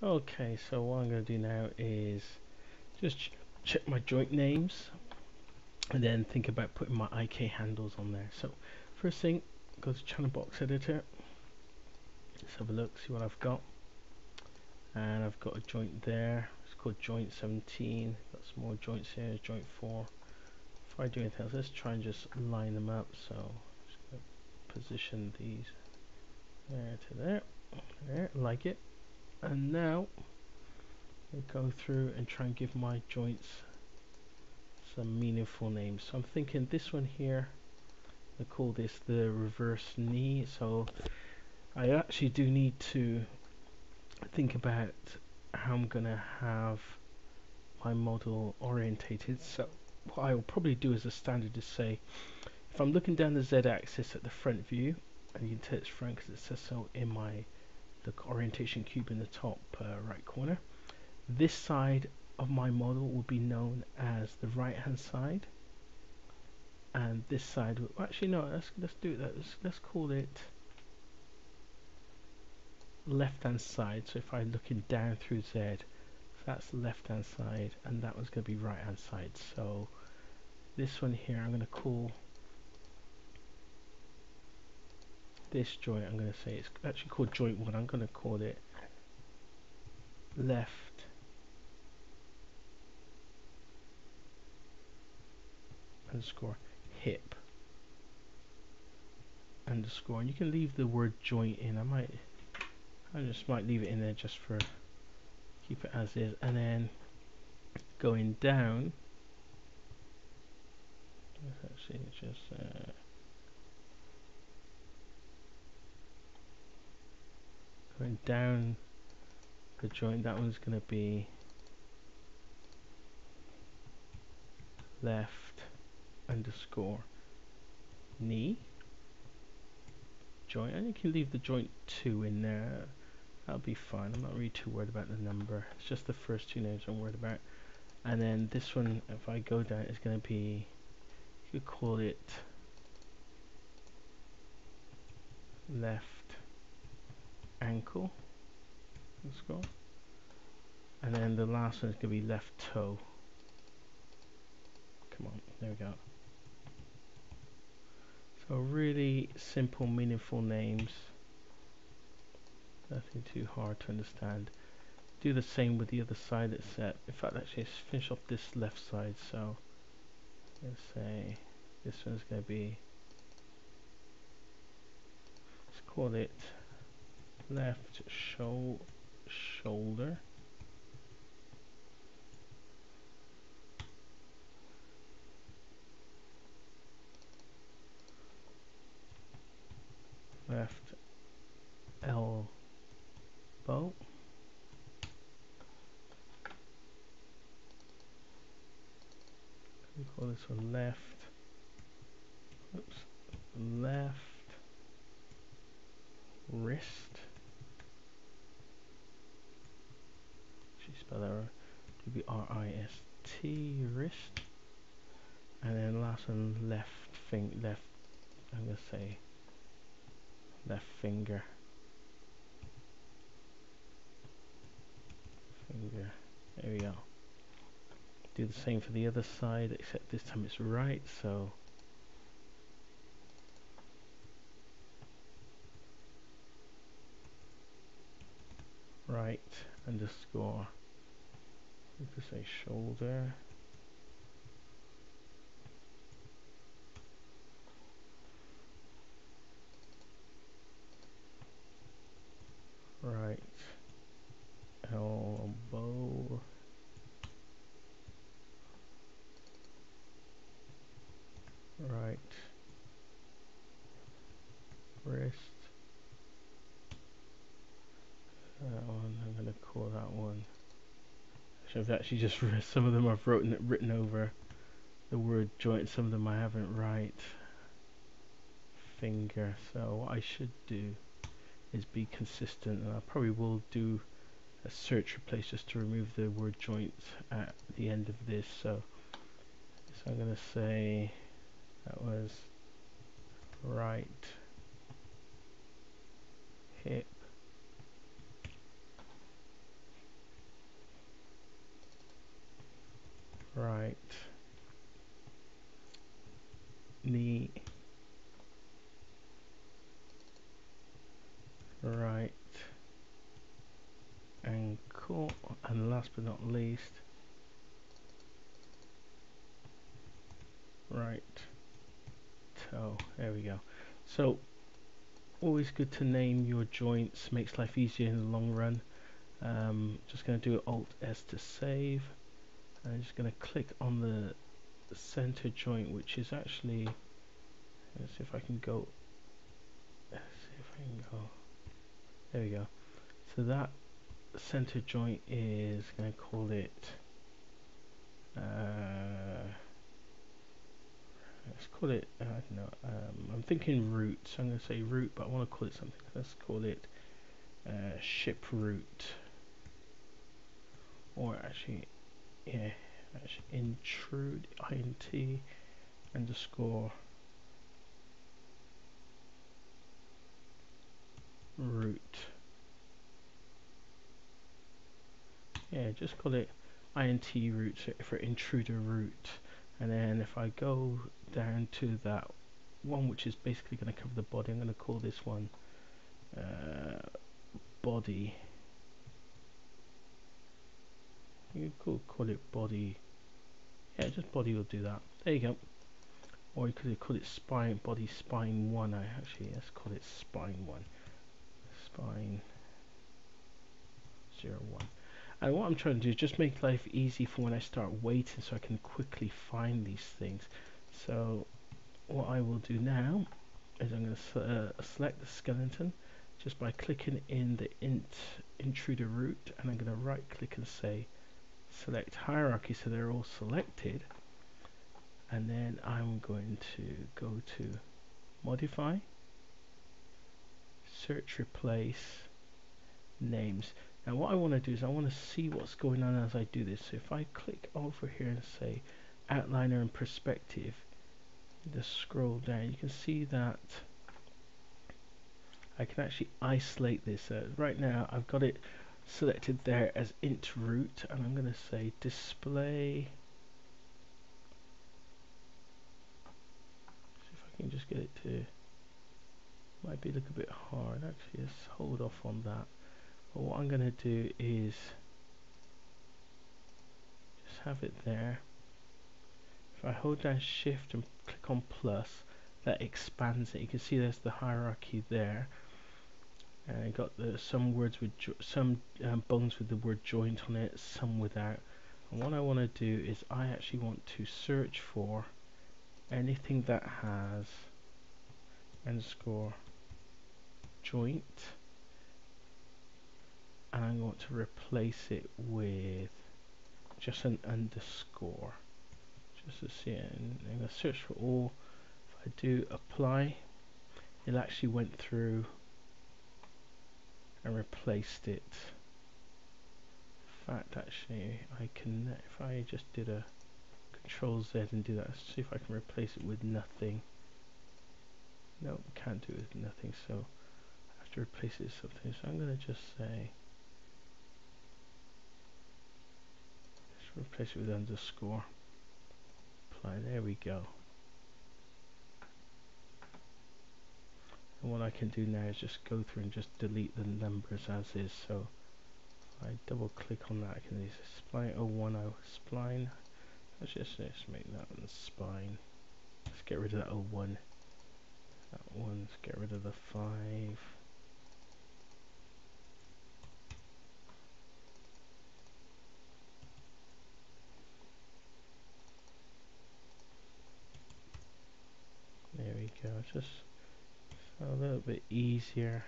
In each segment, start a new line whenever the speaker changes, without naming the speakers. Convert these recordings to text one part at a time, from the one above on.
Okay, so what I'm going to do now is just check my joint names and then think about putting my IK handles on there. So first thing, go to channel box editor. Let's have a look, see what I've got. And I've got a joint there. It's called joint 17. Got some more joints here, joint 4. Before I do anything else, let's try and just line them up. So just gonna position these there to there. There, like it. And now I go through and try and give my joints some meaningful names. So I'm thinking this one here, I call this the reverse knee. So I actually do need to think about how I'm gonna have my model orientated. So what I will probably do as a standard is say, if I'm looking down the z-axis at the front view, and you can tell it's front because it says so in the orientation cube in the top right corner, this side of my model will be known as the right hand side, and this side will, actually no, let's do that. Let's call it left hand side. So if I'm looking down through Z, that's left hand side, and that one's going to be right hand side. So this one here, I'm going to call this joint, I'm going to say it's actually called joint 1. I'm going to call it left underscore hip underscore, and you can leave the word joint in. I just might leave it in there just for keep it as is. And then going down, let's actually just going down the joint, that one's going to be left underscore knee joint, and you can leave the joint 2 in there. That'll be fine. I'm not really too worried about the number. It's just the first two names I'm worried about. And then this one, if I go down, it's going to be, you could call it left ankle underscore, and then the last one is going to be left toe. Come on, there we go. So really simple, meaningful names. Nothing too hard to understand. Do the same with the other side that's set. In fact, actually, let's finish off this left side. So let's say this one's going to be, let's call it left shoulder. Left elbow. We call this one left. Oops. Left wrist. She spelled that right. W-R-I-S-T, wrist. And then last one, left. I'm gonna say left finger. There we go. Do the same for the other side, except this time it's right. So right underscore, we could say shoulder. Right elbow. Right wrist. That one, I'm going to call that one. I've actually just some of them I've written over the word joint, some of them I haven't. Right finger. So what I should do is be consistent, and I probably will do a search replace just to remove the word joint at the end of this. So I'm going to say that was right hip right, knee, right, ankle, and last but not least, right toe. There we go. So always good to name your joints, makes life easier in the long run. Just going to do Alt S to save. I'm just going to click on the center joint, which is actually, let's see if I can go, there we go. So that center joint is going to call it, let's call it, I don't know, I'm thinking root, so I'm going to say root, but I want to call it something. Let's call it ship root, or actually, yeah, actually intrude, int underscore root. Yeah, just call it int root for intruder root. And then if I go down to that one, which is basically going to cover the body, I'm going to call this one body. You could call it body. Yeah, just body will do that. There you go. Or you could call it spine, body spine 1. Let's call it spine 1. Spine 01. And what I'm trying to do is just make life easy for when I start waiting, so I can quickly find these things. So what I will do now is I'm going to select the skeleton just by clicking in the intruder root, and I'm going to right click and say select hierarchy, so they're all selected. And then I'm going to go to modify, search, replace, names. Now what I want to do is I want to see what's going on as I do this. So if I click over here and say outliner and perspective, just scroll down, you can see that I can actually isolate this. Right now I've got it selected there as int root, and I'm going to say display. See if I can just get it to, might be a little bit hard actually. Let's hold off on that. But what I'm going to do is just have it there. If I hold down shift and click on plus, that expands it. You can see there's the hierarchy there. And I got some words with some bones with the word joint on it, some without. And what I want to do is I actually want to search for anything that has underscore joint, and I want to replace it with just an underscore, just to see it. And I'm going to search for all. If I do apply, it actually went through and replaced it. In fact, actually, I can, if I just did a Control Z and do that, let's see if I can replace it with nothing. Nope, can't do it with nothing, so I have to replace it with something. So I'm going to just say, just replace it with underscore. Apply, there we go. And what I can do now is just go through and just delete the numbers as is. So I double click on that, I can use spline 01, spline. Let's just make that one spine. Let's get rid of that 01. That one, let's get rid of the 5. There we go, just so a little bit easier.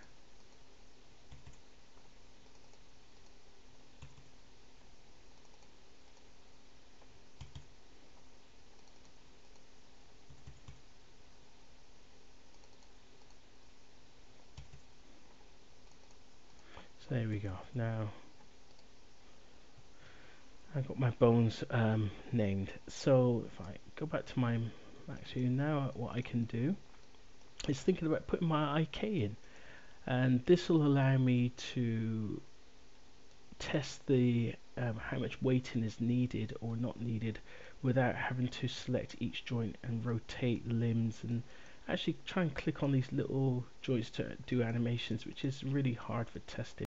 So there we go. Now I got my bones named. So if I go back to my Max View now, what I can do is thinking about putting my IK in, and this will allow me to test the how much weighting is needed or not needed without having to select each joint and rotate limbs and actually try and click on these little joints to do animations, which is really hard for testing.